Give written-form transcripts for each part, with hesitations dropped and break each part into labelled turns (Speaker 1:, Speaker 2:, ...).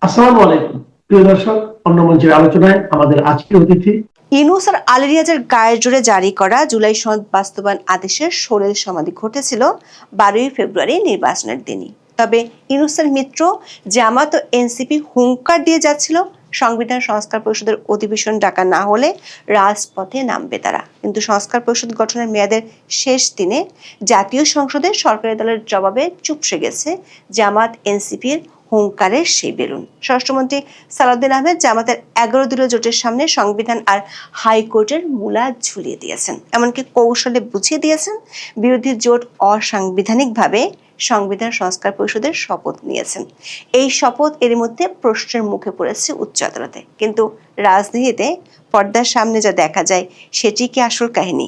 Speaker 1: আসসালামু আলাইকুম প্রিয় দর্শক, অন্য মঞ্চের আলোচনায় আমাদের আজকের অতিথি
Speaker 2: ইউনূস আর আলী রিয়াজের গায়ের জোরে জারি করা জুলাই সনদ বাস্তবায়ন আদেশের সরেল সমাধি ঘটেছিল 12ই ফেব্রুয়ারি নির্বাচনের দিনই। তবে ইউনূসের মিত্র জামাত ও এনসিপি হুঙ্কার দিয়ে যাচ্ছিল সংবিধান সংস্কার পরিষদের অধিবেশন ডাকা না হলে রাজপথে নামবে তারা। কিন্তু সংস্কার পরিষদ গঠনের মেয়াদের শেষ দিনে জাতীয় সংসদে সরকারি দলের জবাবে চুপসে গেছে জামাত এনসিপির হুঙ্কারের সেই বেলুন। স্বরাষ্ট্রমন্ত্রী সালাউদ্দিন আহমেদ জামাতের 11 দলীয় জোটের সামনে সংবিধান আর হাইকোর্টের মূলা ঝুলিয়ে দিয়েছেন, এমনকি কৌশলে বুঝিয়ে দিয়েছেন বিরোধী জোট অসাংবিধানিকভাবে সংবিধান সংস্কার পরিষদের শপথ নিয়েছেন। এই শপথ এর মধ্যে প্রশ্নের মুখে পড়েছে উচ্চ আদালতে। কিন্তু রাজনীতিতে পর্দার সামনে যা দেখা যায় সেটি কি আসল কাহিনী?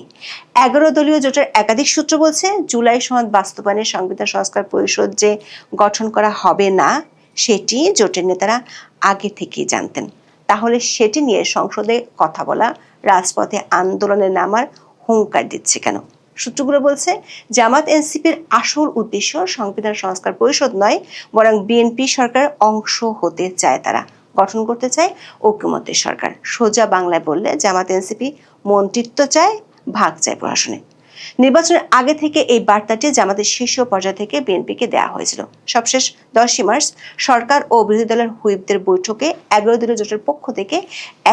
Speaker 2: 11 দলীয় জোটের একাধিক সূত্র বলছে, জুলাই সনদ বাস্তবায়নে সংবিধান সংস্কার পরিষদ যে গঠন করা হবে না সেটি জোটের নেতারা আগে থেকেই জানতেন। তাহলে সেটি নিয়ে সংসদে কথা বলা, রাজপথে আন্দোলনে নামার হুঙ্কার দিচ্ছে কেন? সূত্রগুলো বলছে, জামাত এনসিপির আসল উদ্দেশ্য সংবিধান সংস্কার পরিষদ নয়, বরং বিএনপি সরকার অংশ হতে চায়। তারা গঠন করতে চায় ঐকমত্যের সরকার। সোজা বাংলায় বললে জামাত এনসিপি মন্ত্রিত্ব চায়, ভাগ চায় প্রশাসনে। নির্বাচনের আগে থেকে এই বার্তাটি জামাতের শীর্ষ পর্যায় থেকে বিএনপিকে দেওয়া হয়েছিল। সবশেষ 10ই মার্চ সরকার ও বিরোধী দলের হুইপদের বৈঠকে 11 দলীয় জোটের পক্ষ থেকে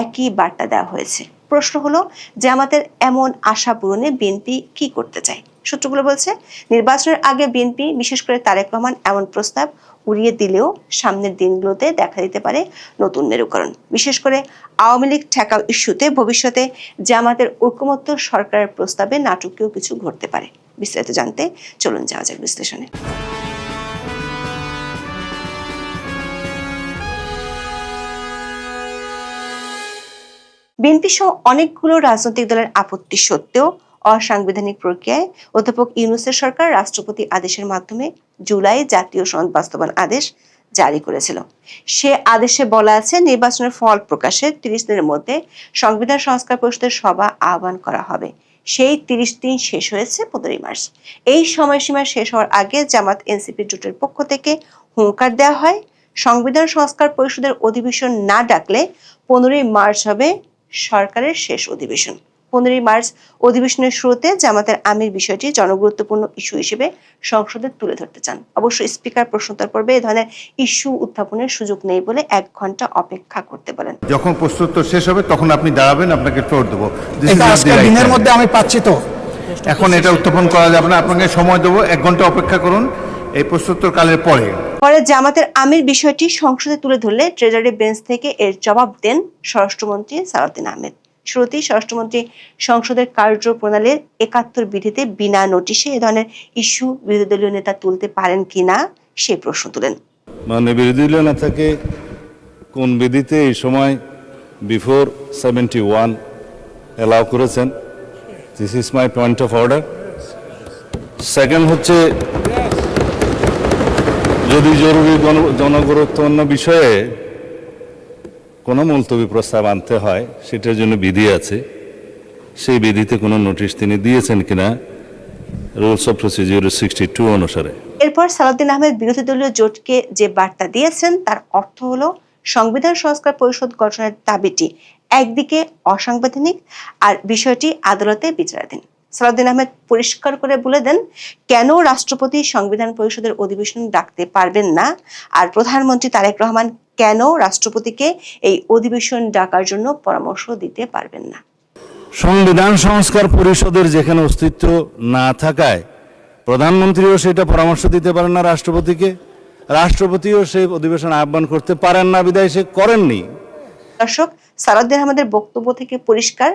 Speaker 2: একই বার্তা দেওয়া হয়েছে। প্রশ্ন হলো, জামাতের এমন আশা পূরণে বিএনপি কি করতে চায়? সূত্রগুলো বলছে, নির্বাচনের আগে বিএনপি, বিশেষ করে তারেক রহমান এমন প্রস্তাব উড়িয়ে দিলেও সামনের দিনগুলোতে দেখা দিতে পারে নতুন মেরুকরণ। বিশেষ করে আওয়ামী লীগ ঠেকাও ইস্যুতে ভবিষ্যতে জামাতের ঐকমত্য সরকারের প্রস্তাবে নাটকীয় কিছু ঘটতে পারে। বিস্তারিত জানতে চলুন যাওয়া যাক বিশ্লেষণে। বিএনপি সহ অনেকগুলো রাজনৈতিক দলের আপত্তি সত্ত্বেও অসাংবিধানিক প্রক্রিয়ায় অধ্যাপক ইউনূসের সরকার রাষ্ট্রপতি আদেশের মাধ্যমে জুলাই জাতীয় সনদ বাস্তবায়ন আদেশ জারি করেছিল। সে আদেশে বলা আছে, নির্বাচনের ফল প্রকাশের 30 দিনের মধ্যে সংবিধান সংস্কার পরিষদের সভা আহ্বান করা হবে। সেই 30 দিন শেষ হয়েছে 15ই মার্চ। এই সময়সীমা শেষ হওয়ার আগে জামাত এনসিপি জোটের পক্ষ থেকে হুঙ্কার দেওয়া হয়, সংবিধান সংস্কার পরিষদের অধিবেশন না ডাকলে 15ই মার্চ হবে সরকারের শেষ অধিবেশন। 15ই মার্চ অধিবেশনের শুরুতে জামাতের আমির বিষয়টি জনগুরুত্বপূর্ণ ইস্যু হিসেবে সংসদে তুলে ধরতে চান। অবশ্য স্পিকার প্রশ্নোত্তর পর্বে এ ধরনের ইস্যু উত্থাপনের সুযোগ নেই বলে 1 ঘন্টা অপেক্ষা করতে বলেন।
Speaker 3: যখন প্রশ্নোত্তর শেষ হবে তখন আপনি দাঁড়াবেন, আপনাকে ফ্লোর দেবো।
Speaker 4: দিনের মধ্যে আমি পাচ্ছি তো,
Speaker 3: এখন এটা উত্থাপন করা যাবে না, আপনাকে সময় দেবো, 1 ঘন্টা অপেক্ষা করুন এই প্রশ্নোত্তর কালের পরে।
Speaker 2: পরে জামাতের আমির বিষয়টি সংসদে তুলে ধরলে ট্রেজারি বেঞ্চ থেকে এর জবাব দেন স্বরাষ্ট্রমন্ত্রী সালাউদ্দিন আহমেদ। শুরুতেই স্বরাষ্ট্রমন্ত্রী সংসদের কার্যপ্রণালীর 71 বিধিতে বিনা নোটিশে এ ধরনের ইস্যু বিরোধী দলীয় নেতা তুলতে পারেন কিনা সে প্রশ্ন তুলেন।
Speaker 5: মানে বিরোধী দলীয় নেতাকে কোন বিধিতে এই সময় বিফোর 71 অ্যালাউ করেছেন? This is my point of order. Second হচ্ছে, যদি জরুরি জনগুরুত্বপূর্ণ বিষয়ে কোনো মুলতবি প্রস্তাব আনতে হয় সেটার জন্য বিধি আছে, সেই বিধিতে কোনো নোটিশ তিনি দিয়েছেন কিনা রুলস অফ প্রসিডিউর 62 অনুসারে।
Speaker 2: এরপর সালাউদ্দিন আহমেদ বিরোধী দলীয় জোটকে যে বার্তা দিয়েছেন তার অর্থ হলো, সংবিধান সংস্কার পরিষদ গঠনের দাবিটি একদিকে অসাংবিধানিক আর বিষয়টি আদালতে বিচারাধীন। সালাউদ্দিন আহমেদ পরিষ্কার করে বলে দেন কেন রাষ্ট্রপতি সংবিধান পরিষদের অধিবেশন ডাকতে পারবেন না, আর প্রধানমন্ত্রী তারেক রহমান কেন রাষ্ট্রপতিকে এই অধিবেশন ডাকার জন্য পরামর্শ দিতে পারবেন না।
Speaker 5: সংবিধান সংস্কার পরিষদের যেখানে অস্তিত্ব না থাকায় প্রধানমন্ত্রীও সেটা পরামর্শ দিতে পারেন না রাষ্ট্রপতিকে, রাষ্ট্রপতিও সেই অধিবেশন আহ্বান করতে পারেন না, বিধায় সে করেননি।
Speaker 2: দর্শক, সালাউদ্দিন আহমেদের বক্তব্য থেকে পরিষ্কার,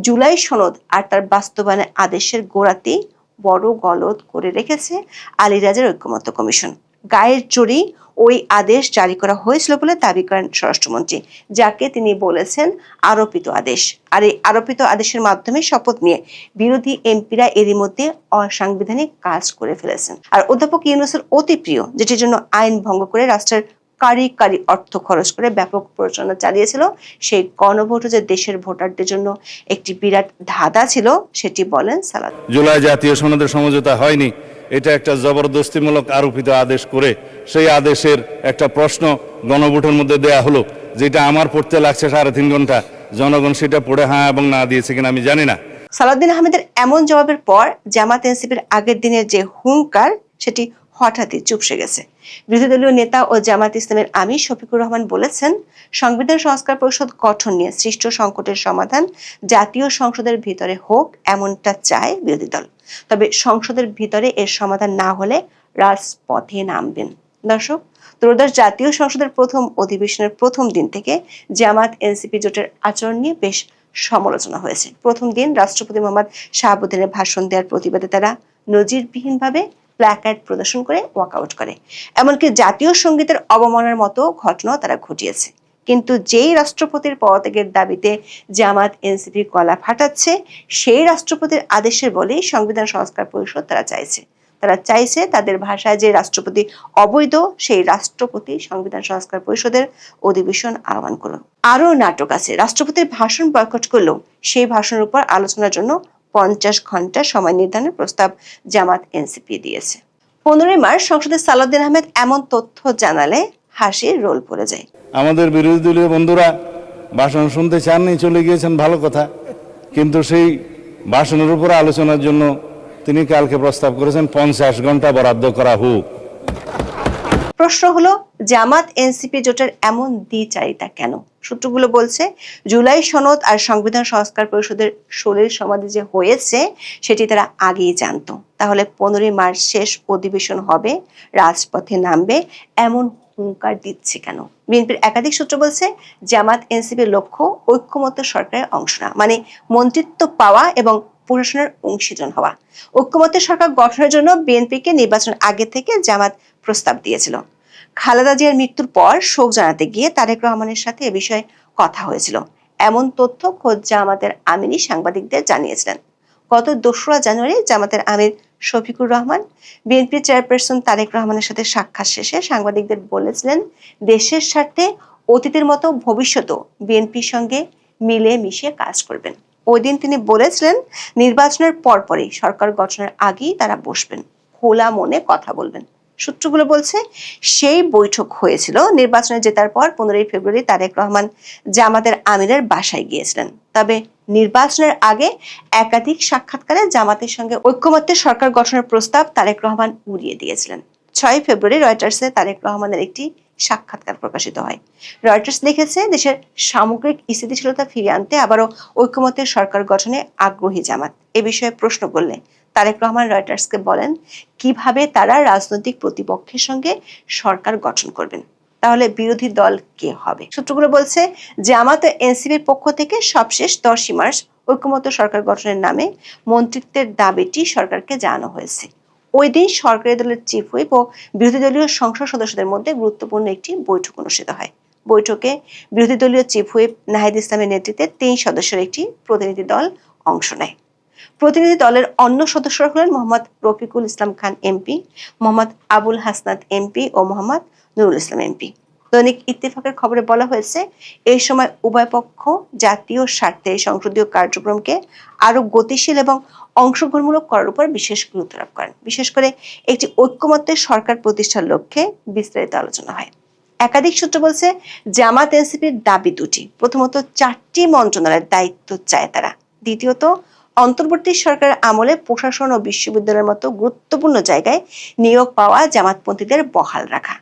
Speaker 2: জুলাই সনদ আর তার বাস্তবায়নের আদেশের গোড়াতেই বড় গলদ করে রেখেছে আলী রিয়াজের ঐকমত্য কমিশন। গায়ের জোরেই ওই আদেশ জারি করা হয়েছিল বলে দাবি করেন স্বরাষ্ট্রমন্ত্রী, যাকে তিনি বলেছেন আরোপিত আদেশ। আর এই আরোপিত আদেশের মাধ্যমে শপথ নিয়ে বিরোধী এমপিরা এরই মধ্যে অসাংবিধানিক কাজ করে ফেলেছেন। আর অধ্যাপক ইউনূসের অতি প্রিয়, যেটির জন্য আইন ভঙ্গ করে রাষ্ট্রের কারি অর্থ খরচ করে ব্যাপক প্রচারণা চালিয়েছিল, সেই গণভোট যে দেশের ভোটারদের জন্য একটি বিরাট ধাঁধা ছিল, সেটি বলেন সালাদ।
Speaker 5: জুলাই জাতীয় সনদের সমঝোতা হয়নি, এটা একটা জবরদস্তিমূলক আরোপিত আদেশ করে সেই আদেশের একটা প্রশ্ন গণভোটের মধ্যে দেয়া হলো, যেটা আমার পড়তে লাগছে 3.5 ঘন্টা। জনগণ সেটা পড়ে হ্যাঁ এবং না দিয়েছে কিনা আমি জানি না।
Speaker 2: সালাউদ্দিন আহমেদের এমন জবাবের পর জামাত এনসিপির আগের দিনের যে হুঙ্কার সেটি হঠাৎই চুপসে গেছে। বিরোধী দলীয় নেতা ও জামাত ইসলামের আমির শফিকুর রহমান বলেছেন, সংবিধান সংস্কার পরিষদ গঠন নিয়ে সৃষ্ট সংকটের সমাধান জাতীয় সংসদের ভিতরে হোক এমনটা চায় বিরোধী দল, তবে সংসদের ভিতরে এর সমাধান না হলে রাজপথে নামবেন। দর্শক, ত্রয়োদশ জাতীয় সংসদের প্রথম অধিবেশনের প্রথম দিন থেকে জামাত এনসিপি জোটের আচরণ নিয়ে বেশ সমালোচনা হয়েছে। প্রথম দিন রাষ্ট্রপতি মোহাম্মদ শাহাবুদ্দিনের ভাষণ দেওয়ার প্রতিবাদে তারা নজিরবিহীনভাবে প্ল্যাকার্ড প্রদর্শন করে ওয়াকআউট করে, এমনকি জাতীয় সঙ্গীতের অবমাননার মতো ঘটনাও তারা ঘটিয়েছে। কিন্তু যেই রাষ্ট্রপতির পদত্যাগের দাবিতে জামাত এনসিপি গলা ফাটাচ্ছে, সেই রাষ্ট্রপতির আদেশের বলেই সংবিধান সংস্কার পরিষদ তারা চাইছে তাদের ভাষায় যে রাষ্ট্রপতি অবৈধ, সেই রাষ্ট্রপতি সংবিধান সংস্কার পরিষদের অধিবেশন আহ্বান করল। আরো নাটক আছে, রাষ্ট্রপতির ভাষণ বয়কট করলেও সেই ভাষণের উপর আলোচনার জন্য 50 ঘন্টা সময় নির্ধারণের প্রস্তাব জামাত এনসিপি দিয়েছে। 15 মার্চ সংসদে সালাউদ্দিন আহমেদ এমন তথ্য জানালে হাসির রোল পড়ে যায়।
Speaker 5: আমাদের বিরোধী দলীয় বন্ধুরা ভাষণ শুনতে চাননি, চলে গিয়েছেন, ভালো কথা, কিন্তু সেই ভাষণের উপর আলোচনার জন্য তিনি কালকে প্রস্তাব করেছেন 50 ঘন্টা বরাদ্দ করা হোক।
Speaker 2: প্রশ্ন হলো, জামাত এনসিপি জোটের এমন দ্বিচারিতা কেন? সূত্রগুলো বলছে, জুলাই সনদ আর সংবিধান সংস্কার পরিষদের সলিল সমাধি যে হয়েছে সেটি তারা আগেই জানতো। তাহলে 15 মার্চ শেষ অধিবেশন হবে, রাজপথে নামবে, এমন হুঙ্কার দিচ্ছে কেন? বিএনপির একাধিক সূত্র বলছে, জামাত এনসিপির লক্ষ্য ঐক্যমত্য সরকারের অংশ না, মানে মন্ত্রিত্ব পাওয়া এবং প্রশাসনের অংশীজন হওয়া। ঐক্যমত্যের সরকার গঠনের জন্য বিএনপিকে নির্বাচনের আগে থেকে জামাত প্রস্তাব দিয়েছিল। খালেদা জিয়ার মৃত্যুর পর শোক জানাতে গিয়ে তারেক রহমানের সাথে এ বিষয়ে কথা হয়েছিল, এমন তথ্য খোদ জামাতের আমিরই সাংবাদিকদের জানিয়েছিলেন। গত 2 জানুয়ারি জামাতের আমির শফিকুর রহমান বিএনপি চেয়ারপারসন তারেক রহমানের সাথে সাক্ষাৎ শেষে সাংবাদিকদের বলেছিলেন, দেশের স্বার্থে অতীতের মতো ভবিষ্যতেও বিএনপির সঙ্গে মিলে মিশে কাজ করবেন। ওই দিন তিনি বলেছিলেন, নির্বাচনের পরপরই সরকার গঠনের আগেই তারা বসবেন, খোলা মনে কথা বলবেন। সূত্রগুলো বলছে, সেই বৈঠক হয়েছিল নির্বাচনে জেতার পর 15 ফেব্রুয়ারি তারেক রহমান জামাতের আমিরের বাসায় গিয়েছিলেন। তবে নির্বাচনের আগে একাধিক সাক্ষাৎকারে জামাতের সঙ্গে ঐক্যমত্যের সরকার গঠনের প্রস্তাব তারেক রহমান উড়িয়ে দিয়েছিলেন। 6 ফেব্রুয়ারি রয়টার্সে তারেক রহমানের একটি সাক্ষাৎকার প্রকাশিত হয়। রয়টার্স লিখেছে, দেশের সামগ্রিক স্থিতিশীলতা ফিরিয়ে আনতে আবারও ঐক্যমত্যের সরকার গঠনে আগ্রহী জামাত। এ বিষয়ে প্রশ্ন করলে তারেক রহমান রয়টার্সকে বলেন, কিভাবে তারা রাজনৈতিক প্রতিপক্ষের সঙ্গে সরকার গঠন করবেন, তাহলে বিরোধী দল কে হবে? সূত্রগুলো বলছে, জামাত ও এনসিপির পক্ষ থেকে সবশেষ 10 মার্চ ঐক্যমত্য সরকার গঠনের নামে মন্ত্রিত্বের দাবিটি সরকারকে জানানো হয়েছে। ওই দিন সরকারি দলের চিফ হুইপ ও বিরোধী দলীয় সংসদ সদস্যদের মধ্যে গুরুত্বপূর্ণ একটি বৈঠক অনুষ্ঠিত হয়। বৈঠকে বিরোধী দলীয় চিফ হুইপ নাহিদ ইসলামের নেতৃত্বে 3 সদস্যের একটি প্রতিনিধি দল অংশ নেয়। প্রতিনিধি দলের অন্য সদস্যরা হলেন মোহাম্মদ রফিকুল ইসলাম খান এমপি, মোহাম্মদ আবুল হাসনাত এমপি ও মোহাম্মদ নুরুল ইসলাম এমপি। দৈনিক ইত্তেফাকের খবরে বলা হয়েছে, এই সময় উভয় পক্ষ জাতীয় স্বার্থে সংসদীয় কার্যক্রমকে আরো গতিশীল এবং অংশগ্রহণমূলক করার উপর বিশেষ গুরুত্ব আরোপ করেন। বিশেষ করে একটি ঐক্যমত্যের সরকার প্রতিষ্ঠার লক্ষ্যে বিস্তারিত আলোচনা হয়। একাধিক সূত্র বলছে, জামাত এনসিপির দাবি দুটি। প্রথমত, 4টি মন্ত্রণালয়ের দায়িত্ব চায় তারা। দ্বিতীয়ত, অন্তর্বর্তী সরকারের আমলে প্রশাসন ও বিশ্ববিদ্যালয়ের মতো গুরুত্বপূর্ণ জায়গায় নিয়োগ পাওয়া জামাতপন্থীদের বহাল রাখা।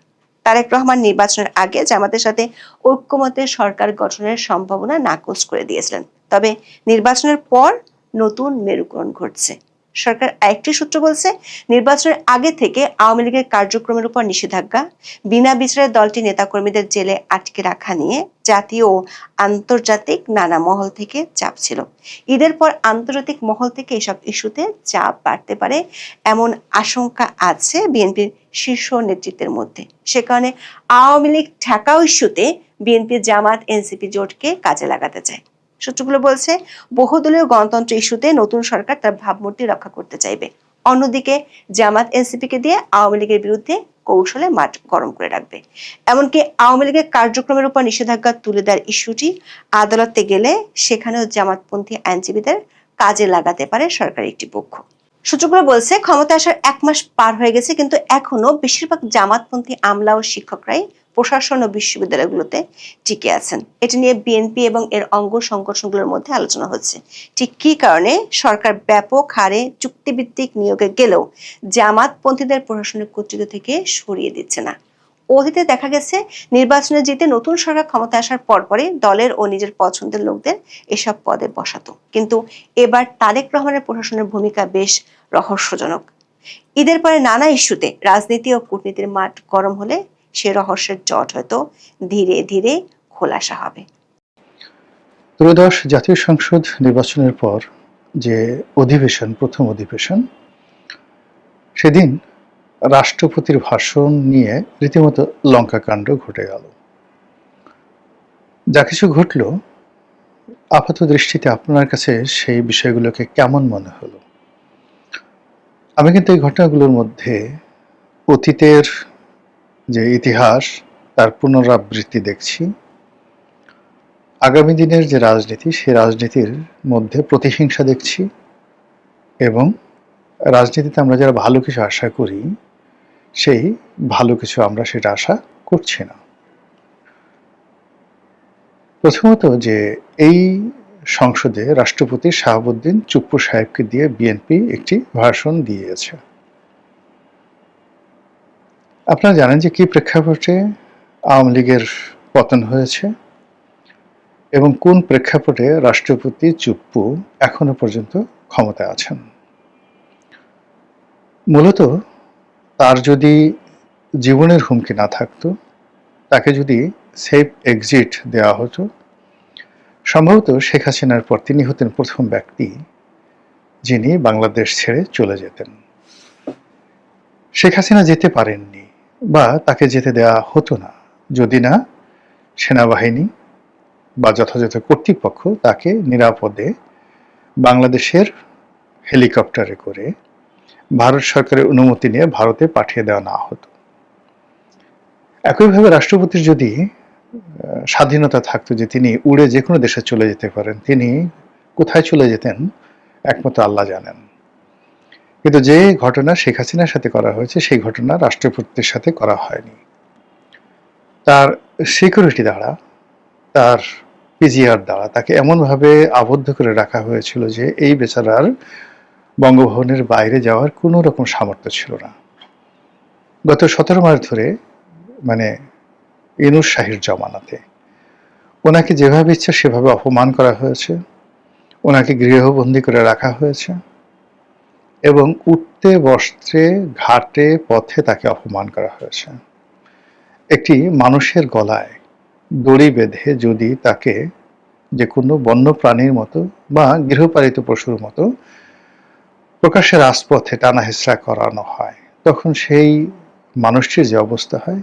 Speaker 2: তারেক রহমান নির্বাচনের আগে জামাতের সাথে ঐক্যমত্যের সরকার গঠনের সম্ভাবনা নাকচ করে দিয়েছিলেন, তবে নির্বাচনের পর নতুন মেরুকরণ ঘটছে। সরকার আরেকটি সূত্র বলছে, নির্বাচনের আগে থেকে আওয়ামী লীগের কার্যক্রমের উপর নিষেধাজ্ঞা, বিনা বিচারে দলটি নেতাকর্মীদের জেলে আটকে রাখা নিয়ে জাতীয় ও আন্তর্জাতিক নানা মহল থেকে চাপ ছিল। ঈদের পর আন্তর্জাতিক মহল থেকে এসব ইস্যুতে চাপ বাড়তে পারে এমন আশঙ্কা আছে বিএনপির শীর্ষ নেতৃত্বের মধ্যে। সে কারণে আওয়ামী লীগ ঠেকাও ইস্যুতে বিএনপি জামাত এনসিপি জোটকে কাজে লাগাতে চায়। সূত্রগুলো বলছে, বহুদলীয় গণতন্ত্র ইস্যুতে নতুন সরকার তার ভাবমূর্তি রক্ষা করতে চাইবে। অন্যদিকে জামাত এনসিপিকে দিয়ে আওয়ামী লীগের বিরুদ্ধে কৌশলে মাঠ গরম করে রাখবে। এমনকি আওয়ামী লীগের কার্যক্রমের উপর নিষেধাজ্ঞা তুলে দেওয়ার ইস্যুটি আদালতে গেলে সেখানেও জামাতপন্থী আইনজীবীদের কাজে লাগাতে পারে সরকারি একটি পক্ষ। সূত্রগুলো বলছে ক্ষমতা আসার 1 মাস পার হয়ে গেছে, কিন্তু এখনো বেশিরভাগ জামাতপন্থী আমলা ও শিক্ষকরাই প্রশাসন ও বিশ্ববিদ্যালয়গুলোতে টিকে আছেন। এটি নিয়ে বিএনপি এবং এর অঙ্গ সংগঠনগুলোর মধ্যে আলোচনা হচ্ছে ঠিক কী কারণে সরকার ব্যাপক হারে চুক্তিভিত্তিক নিয়োগে গেলেও জামাতপন্থীদের প্রশাসনিক কর্তৃত্ব থেকে সরিয়ে দিচ্ছে না। অতীতে দেখা গেছে নির্বাচনে জিতে নতুন সরকার ক্ষমতায় আসার পরপরই দলের ও নিজের পছন্দের লোকদের এসব পদে বসাতো, কিন্তু এবার তারেক রহমানের প্রশাসনের ভূমিকা বেশ রহস্যজনক। ঈদের পরে নানা ইস্যুতে রাজনীতি ও কূটনীতির মাঠ গরম হলে সে রহস্যের জট হয়তো ধীরে ধীরে খোলাসা হবে।
Speaker 6: ত্রয়োদশ জাতীয় সংসদ নির্বাচনের পর যে অধিবেশন, প্রথম অধিবেশন, সেদিন রাষ্ট্রপতির ভাষণ নিয়ে রীতিমতো লঙ্কাকাণ্ড ঘটে গেল। যা কিছু ঘটল, আপাত দৃষ্টিতে আপনার কাছে সেই বিষয়গুলোকে কেমন মনে হলো? আমি কিন্তু এই ঘটনাগুলোর মধ্যে অতীতের যে ইতিহাস, তার পুনরাবৃত্তি দেখছি। আগামী দিনের যে রাজনীতি, সেই রাজনীতির মধ্যে প্রতিহিংসা দেখছি, এবং রাজনীতিতে আমরা যারা ভালো কিছু আশা করি, সেই ভালো কিছু আমরা সেটা আশা করছি না। প্রথমত, যে এই সংসদে রাষ্ট্রপতি শাহাবুদ্দিন চুপ্পু সাহেবকে দিয়ে বিএনপি একটি ভাষণ দিয়েছে। আপনারা জানেন যে কি প্রেক্ষাপটে আওয়ামী লীগের পতন হয়েছে এবং কোন প্রেক্ষাপটে রাষ্ট্রপতি চুপ্পু এখনো পর্যন্ত ক্ষমতায় আছেন। মূলত তার যদি জীবনের হুমকি না থাকতো, তাকে যদি সেফ এক্সিট দেওয়া হতো, সম্ভবত শেখ হাসিনার পর তিনি হতেন প্রথম ব্যক্তি যিনি বাংলাদেশ ছেড়ে চলে যেতেন। শেখ হাসিনা যেতে পারেননি, বা তাকে যেতে দেওয়া হতো না, যদি না সেনাবাহিনী বা যথাযথ কর্তৃপক্ষ তাকে নিরাপদে বাংলাদেশের হেলিকপ্টারে করে ভারত সরকারের অনুমতি নিয়ে ভারতে পাঠিয়ে দেওয়া না হতো। একইভাবে রাষ্ট্রপতির যদি স্বাধীনতা থাকতো যে তিনি উড়ে যে কোনো দেশে চলে যেতে পারেন, তিনি কোথায় চলে যেতেন একমাত্র আল্লাহ জানেন। কিন্তু যে ঘটনা শেখ হাসিনার সাথে করা হয়েছে, সেই ঘটনা রাষ্ট্রপতির সাথে করা হয়নি। তার সিকিউরিটি দ্বারা, তার পিজিআর দ্বারা তাকে এমনভাবে আবদ্ধ করে রাখা হয়েছিল যে এই বেচারার বঙ্গভবনের বাইরে যাওয়ার কোনো রকম সামর্থ্য ছিল না। গত 17 মাস ধরে, মানে ইউনূস শাহীর জমানাতে, ওনাকে যেভাবে ইচ্ছে সেভাবে অপমান করা হয়েছে, ওনাকে গৃহবন্দী করে রাখা হয়েছে, এবং উঠতে বসতে ঘাটে পথে তাকে অপমান করা হয়েছে। একটি মানুষের গলায় দড়ি বেঁধে যদি তাকে যে কোনো বন্য প্রাণীর মতো বা গৃহপালিত পশুর মতো প্রকাশ্যে রাজপথে টানা হেঁচড়া করানো হয়, তখন সেই মানুষটির যে অবস্থা হয়,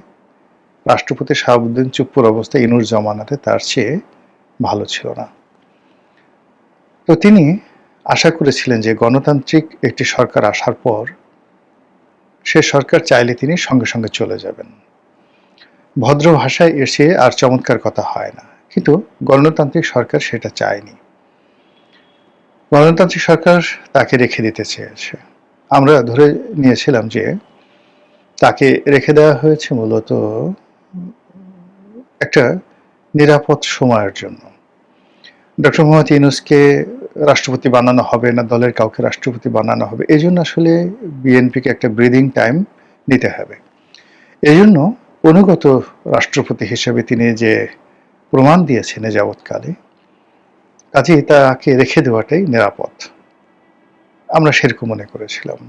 Speaker 6: রাষ্ট্রপতি শাহাবুদ্দিন চুপ্পুর অবস্থা ইউনূস জমানাতে তার চেয়ে ভালো ছিল না। তো তিনি আশা করেছিলেন যে গণতান্ত্রিক একটি সরকার আসার পর সে সরকার চাইলে তিনি সঙ্গে সঙ্গে চলে যাবেন। ভদ্র ভাষায় এসে আর চমৎকার কথা হয় না, কিন্তু গণতান্ত্রিক সরকার সেটা চায়নি। গণতান্ত্রিক সরকার তাকে রেখে দিতে চেয়েছে। আমরা ধরে নিয়েছিলাম যে তাকে রেখে দেওয়া হয়েছে মূলত একটা নিরাপদ সময়ের জন্য। ডক্টর মোহাম্মদ ইউনূসকে রাষ্ট্রপতি বানানো হবে না, দলের কাউকে রাষ্ট্রপতি বানানো হবে, এই জন্য আসলে বিএনপিকে একটা ব্রিদিং টাইম নিতে হবে। এই জন্য অনুগত রাষ্ট্রপতি হিসেবে তিনি যে প্রমাণ দিয়েছেন যাবৎকালে, কাজেই তাকে রেখে দেওয়াটাই নিরাপদ, আমরা সেরকম মনে করেছিলাম।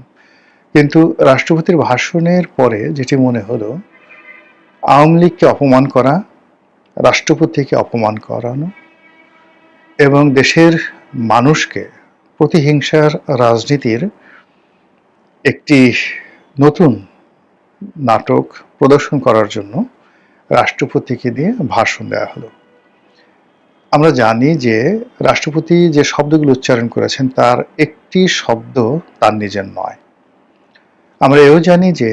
Speaker 6: কিন্তু রাষ্ট্রপতির ভাষণের পরে যেটি মনে হলো, আওয়ামী লীগকে অপমান করা, রাষ্ট্রপতিকে অপমান করানো এবং দেশের মানুষকে প্রতিহিংসার রাজনীতির একটি নতুন নাটক প্রদর্শন করার জন্য রাষ্ট্রপতিকে দিয়ে ভাষণ দেওয়া হলো। আমরা জানি যে রাষ্ট্রপতি যে শব্দগুলো উচ্চারণ করেছেন তার একটি শব্দ তার নিজের নয়। আমরা এও জানি যে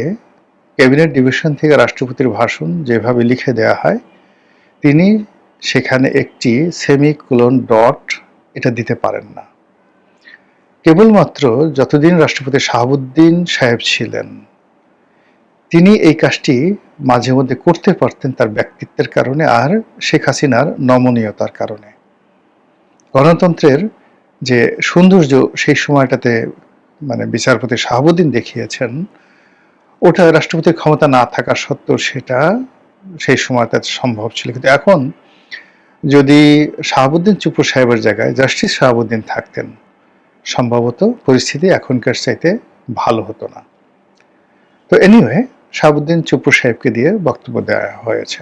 Speaker 6: ক্যাবিনেট ডিভিশন থেকে রাষ্ট্রপতির ভাষণ যেভাবে লিখে দেওয়া হয়, তিনি সেখানে একটি সেমিকোলন ডট এটা দিতে পারেন না। কেবলমাত্র যতদিন রাষ্ট্রপতি শাহাবুদ্দিন সাহেব ছিলেন তিনি এই কাজটি মাঝে মধ্যে করতে পারতেন তার ব্যক্তিত্বের কারণে আর শেখ হাসিনার নমনীয়তার কারণে। গণতন্ত্রের যে সৌন্দর্য সেই সময়টাতে মানে বিচারপতি শাহাবুদ্দিন দেখিয়েছেন, ওটা রাষ্ট্রপতির ক্ষমতা না থাকা সত্ত্বেও সেটা সেই সময়টাতে সম্ভব ছিল। কিন্তু এখন যদি শাহাবুদ্দিন চুপু সাহেবের জায়গায় জাস্টিস শাহাবুদ্দিন থাকতেন, সম্ভবত পরিস্থিতি এখনকার চাইতে ভালো হতো না। তো এনিওয়ে, শাহাবুদ্দিন চুপু সাহেবকে দিয়ে বক্তব্য দেওয়া হয়েছে।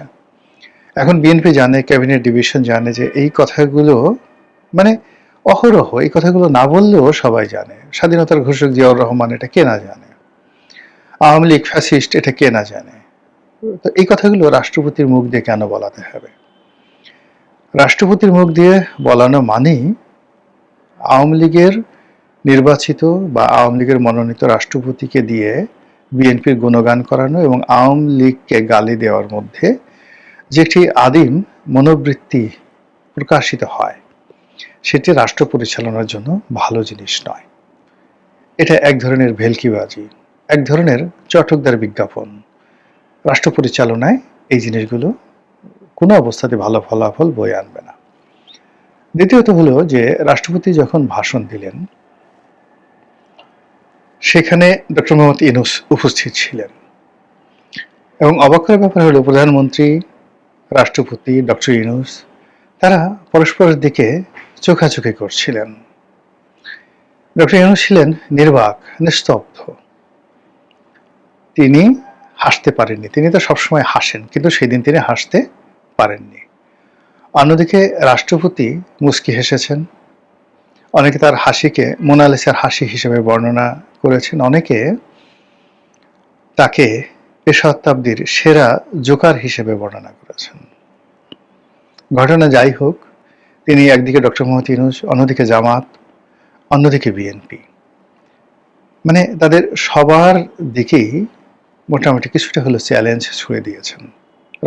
Speaker 6: এখন বিএনপি জানে, ক্যাবিনেট ডিভিশন জানে যে এই কথাগুলো মানে অহরহ, এই কথাগুলো না বললেও সবাই জানে। স্বাধীনতার ঘোষক জিয়াউর রহমান এটা কে না জানে, আওয়ামী লীগ ফ্যাসিস্ট এটা কে না জানে। তো এই কথাগুলো রাষ্ট্রপতির মুখ দিয়ে কেন বলাতে হবে? রাষ্ট্রপতির মুখ দিয়ে বলানো মানেই আওয়ামী লীগের নির্বাচিত বা আওয়ামী লীগের মনোনীত রাষ্ট্রপতিকে দিয়ে বিএনপির গুণগান করানো এবং আওয়ামী লীগকে গালি দেওয়ার মধ্যে যে একটি আদিম মনোবৃত্তি প্রকাশিত হয়, সেটি রাষ্ট্র পরিচালনার জন্য ভালো জিনিস নয়। এটা এক ধরনের ভেলকিবাজি, এক ধরনের চটকদার বিজ্ঞাপন। রাষ্ট্র পরিচালনায় এই জিনিসগুলো কোনো অবস্থাতে ভালো ফলাফল বয়ে আনবে না। দ্বিতীয়ত হলো যে রাষ্ট্রপতি যখন ভাষণ দিলেন সেখানে ডক্টর মোহাম্মদ ইউনূস উপস্থিত ছিলেন এবং অবাক করার ব্যাপার হলো প্রধানমন্ত্রী, রাষ্ট্রপতি, ডক্টর ইউনূস তারা পরস্পরের দিকে চোখাচোখি করছিলেন। ডক্টর ইউনূস ছিলেন নির্বাক, নিস্তব্ধ। তিনি হাসতে পারেননি। তিনি তো সবসময় হাসেন, কিন্তু সেদিন তিনি হাসতে পারেননি। অন্যদিকে রাষ্ট্রপতি মুচকি হেসেছেন। অনেকে তার হাসিকে মোনালিসার হাসি হিসেবে বর্ণনা করেছেন, অনেকে তাকে এ শতাব্দীর সেরা জোকার হিসেবে বর্ণনা করেছেন। ঘটনা যাই হোক, তিনি একদিকে ডক্টর মোহাম্মদ ইউনূস, অন্যদিকে জামাত, অন্যদিকে বিএনপি, মানে তাদের সবার দিকেই মোটামুটি কিছুটা হলো চ্যালেঞ্জ ছুড়ে দিয়েছেন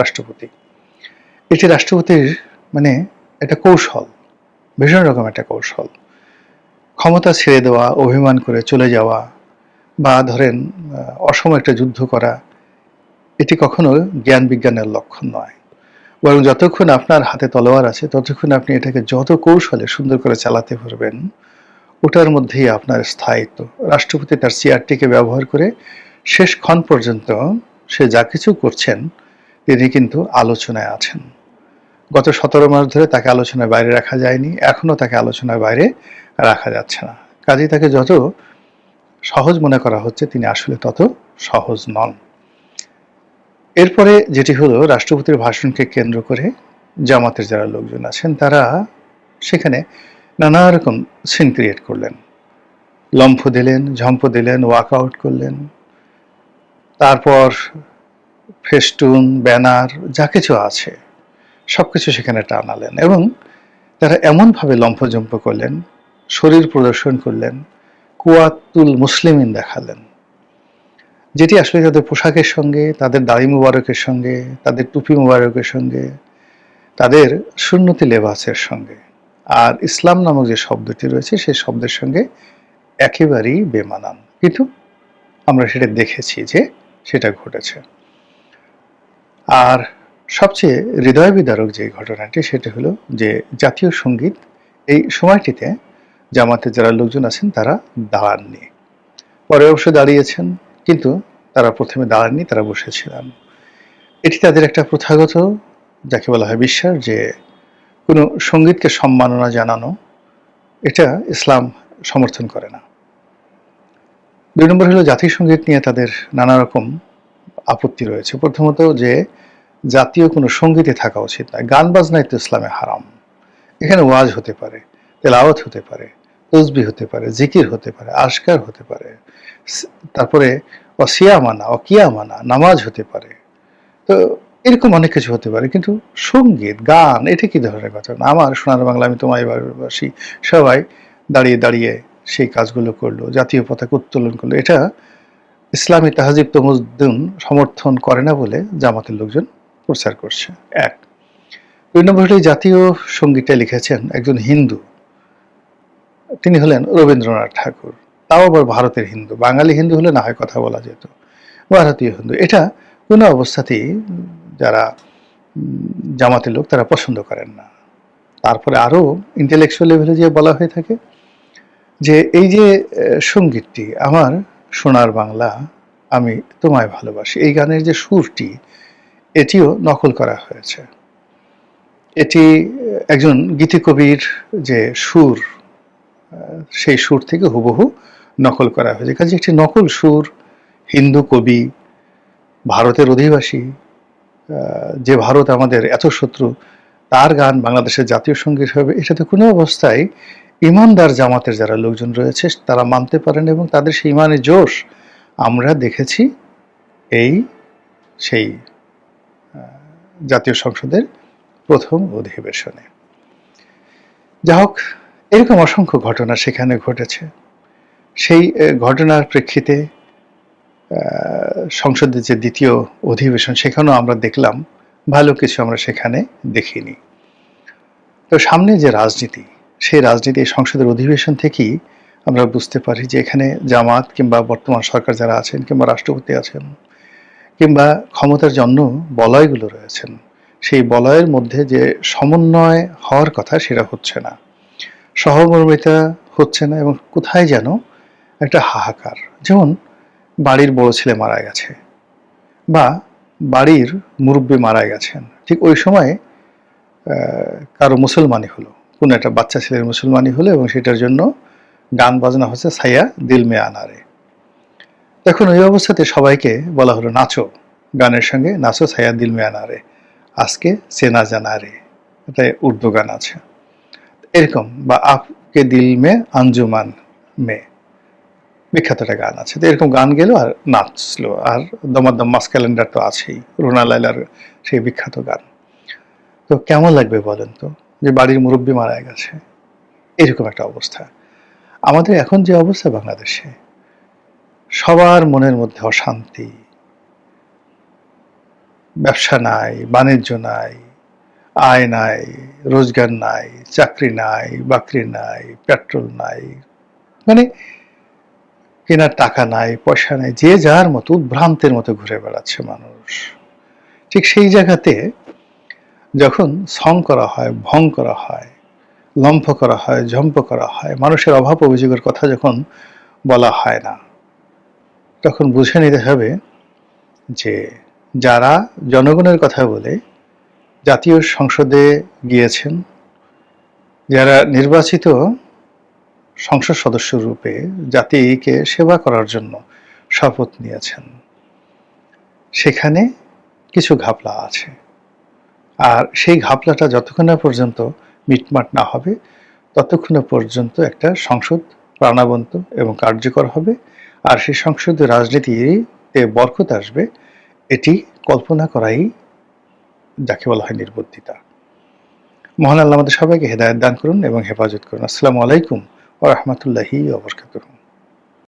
Speaker 6: রাষ্ট্রপতি। এটি রাষ্ট্রপতির মানে একটা কৌশল, ভীষণ রকম একটা কৌশল। ক্ষমতা ছেড়ে দেওয়া, অভিমান করে চলে যাওয়া বা ধরেন অসম একটা যুদ্ধ করা, এটি কখনো জ্ঞান বিজ্ঞানের লক্ষণ নয়। বরং যতক্ষণ আপনার হাতে তলোয়ার আছে ততক্ষণ আপনি এটাকে যত কৌশলে সুন্দর করে চালাতে পারবেন, ওটার মধ্যেই আপনার স্থায়িত্ব। রাষ্ট্রপতি তার চেয়ারটিকে ব্যবহার করে শেষ ক্ষণ পর্যন্ত সে যা কিছু করছেন তিনি কিন্তু আলোচনায় আছেন। গত 17 মাস ধরে তাকে আলোচনার বাইরে রাখা যায়নি, এখনো তাকে আলোচনার বাইরে রাখা যাচ্ছে না। কাজেই তাকে যত সহজ মনে করা হচ্ছে তিনি আসলে তত সহজ নন। এরপরে যেটি হলো, রাষ্ট্রপতির ভাষণকে কেন্দ্র করে জামাতের যারা লোকজন আছেন তারা সেখানে নানা রকম সিন ক্রিয়েট করলেন, লম্ফ দিলেন, ঝম্প দিলেন, ওয়াকআউট করলেন, তারপর ফেস্টুন, ব্যানার যা কিছু আছে সবকিছু সেখানে টানালেন এবং তারা এমনভাবে লম্ফজম্প করলেন, শরীর প্রদর্শন করলেন, কুয়াতুল মুসলিমিন দেখালেন, যেটি আসলে তাদের পোশাকের সঙ্গে, তাদের দাড়ি মুবারকের সঙ্গে, তাদের টুপি মুবারকের সঙ্গে, তাদের সুন্নতি লেবাসের সঙ্গে আর ইসলাম নামক যে শব্দটি রয়েছে সেই শব্দের সঙ্গে একেবারেই বেমানান। কিন্তু আমরা সেটা দেখেছি যে সেটা ঘটেছে। আর সবচেয়ে হৃদয় বিদারক যে ঘটনাটি সেটা হলো যে জাতীয় সঙ্গীত এই সময়টিতে জামাতের যারা লোকজন আছেন তারা দাঁড়াননি, পরে অবশ্য দাঁড়িয়েছেন, কিন্তু তারা প্রথমে দাঁড়াননি, তারা বসেছিলেন। এটি তাদের একটা প্রথাগত, যাকে বলা হয় বিশ্বাস, যে কোনো সঙ্গীতকে সম্মাননা জানানো এটা ইসলাম সমর্থন করে না। 2 নম্বর হলো জাতীয় সঙ্গীত নিয়ে তাদের নানা রকম আপত্তি রয়েছে। প্রথমত যে জাতীয় কোনো সঙ্গীতে থাকা উচিত নয়, গান বাজনাই তো ইসলামে হারাম। এখানে ওয়াজ হতে পারে, তেলাওয়াত হতে পারে, তসবিহ হতে পারে, জিকির হতে পারে, আশকার হতে পারে, তারপরে অসিয়ামানা, অকিয়ামানা, নামাজ হতে পারে, তো এরকম অনেক কিছু হতে পারে। কিন্তু সঙ্গীত, গান, এটা কি ধরনের কথা? আমার সোনার বাংলা, আমি তোমায় ভালোবাসি, সবাই দাঁড়িয়ে দাঁড়িয়ে সেই কাজগুলো করলো, জাতীয় পতাকা উত্তোলন করলো, এটা ইসলামী তাহজিব তমদ্দুন সমর্থন করে না বলে জামাতের লোকজন প্রচার করছে। 1 2 নম্বর হলে জাতীয় সঙ্গীতটা লিখেছেন একজন হিন্দু, তিনি হলেন রবীন্দ্রনাথ ঠাকুর, তাও আবার ভারতের হিন্দু। বাঙালি হিন্দু হলে না হয় কথা বলা যেত, ভারতীয় হিন্দু এটা কোনো অবস্থাতেই যারা জামাতের লোক তারা পছন্দ করেন না। তারপরে আরো ইন্টেলেকচুয়াল লেভেলে যে বলা হয়ে থাকে যে এই যে সঙ্গীতটি, আমার সোনার বাংলা আমি তোমায় ভালোবাসি, এই গানের যে সুরটি এটিও নকল করা হয়েছে। এটি একজন গীতিকবির যে সুর, সেই সুর থেকে হুবহু নকল করা হয়েছে। কাজে একটি নকল সুর, হিন্দু কবি, ভারতের অধিবাসী, যে ভারত আমাদের এত শত্রু, তার গান বাংলাদেশের জাতীয় সঙ্গীত হবে, এটাতে কোনো অবস্থায় ইমানদার জামাতের যারা লোকজন রয়েছে তারা মানতে পারেন, এবং তাদের সেই ইমানের জোশ আমরা দেখেছি সেই জাতীয় সংসদের প্রথম অধিবেশনে। যা হোক, এরকম অসংখ্য ঘটনা সেখানে ঘটেছে। সেই ঘটনার প্রেক্ষিতে সংসদের যে দ্বিতীয় অধিবেশন, সেখানেও আমরা দেখলাম ভালো কিছু আমরা সেখানে দেখিনি। তো সামনে যে রাজনীতি, সেই রাজনীতি সংসদের অধিবেশন থেকেই আমরা বুঝতে পারি যে এখানে জামাত কিংবা বর্তমান সরকার যারা আছেন, কিংবা রাষ্ট্রপতি আছেন, কিংবা ক্ষমতার জন্য বলয়গুলো রয়েছেন, সেই বলয়ের মধ্যে যে সমন্বয় হওয়ার কথা সেটা হচ্ছে না, সহমর্মিতা হচ্ছে না, এবং কোথায় যেন একটা হাহাকার। যেমন বাড়ির বড় ছেলে মারা গেছে বা বাড়ির মুরব্বী মারা গেছেন, ঠিক ওই সময় কারো মুসলমানি হলো, কোনো একটা বাচ্চা ছেলের মুসলমানি হলো, এবং সেটার জন্য গান বাজনা হচ্ছে ছায়া দিল মে আনারে। এখন ওই অবস্থাতে সবাইকে বলা হলো নাচো, গানের সঙ্গে নাচো ছায়া দিল মে আনারে, আজকে চেনা জানা রে, এটা উর্দু গান আছে এরকম, বা আপকে দিল মে আঞ্জুমান মে, বিখ্যাত একটা গান আছে। তো এরকম গান গেল আর নাচলো। আর দমাদম মাস ক্যালেন্ডার তো আছেই, রুনা লাইলার সেই বিখ্যাত গান। তো কেমন লাগবে বলেন তো, যে বাড়ির মুরব্বী মারা গেছে, এরকম একটা অবস্থা। আমাদের এখন যে অবস্থা বাংলাদেশে, সবার মনের মধ্যে অশান্তি, ব্যবসা নাই, বাণিজ্য নাই, আয় নাই, রোজগার নাই, চাকরি নাই, বাকরি নাই, পেট্রোল নাই, মানে কেনার টাকা নাই, পয়সা নাই, যে যার মতো উদ্ভ্রান্তের মতো ঘুরে বেড়াচ্ছে মানুষ। ঠিক সেই জায়গাতে যখন সং করা হয়, ভং করা হয়, লম্ফ করা হয়, ঝম্প করা হয়, মানুষের অভাব অভিযোগের কথা যখন বলা হয় না, তখন বুঝে নিতে হবে যে যারা জনগণের কথা বলে জাতীয় সংসদে গিয়েছেন, যারা নির্বাচিত সংসদ সদস্য রূপে জাতিকে সেবা করার জন্য শপথ নিয়েছেন, সেখানে কিছু ঘাপলা আছে। আর সেই ঘাপলাটা যতক্ষণ না পর্যন্ত মিটমাট না হবে, ততক্ষণ পর্যন্ত একটা সংসদ প্রাণবন্ত এবং কার্যকর হবে। আর সেই সংসদীয় রাজনীতিতে বরকত আসবে, এটি কল্পনা করাই যাকে বলা হয় নির্বুদ্ধিতা। মহান আল্লাহ আমাদের সবাইকে হেদায়েত দান করুন এবং হেফাজত করুন। আসসালামু আলাইকুম ওয়া রাহমাতুল্লাহি ওয়া বারাকাতুহু।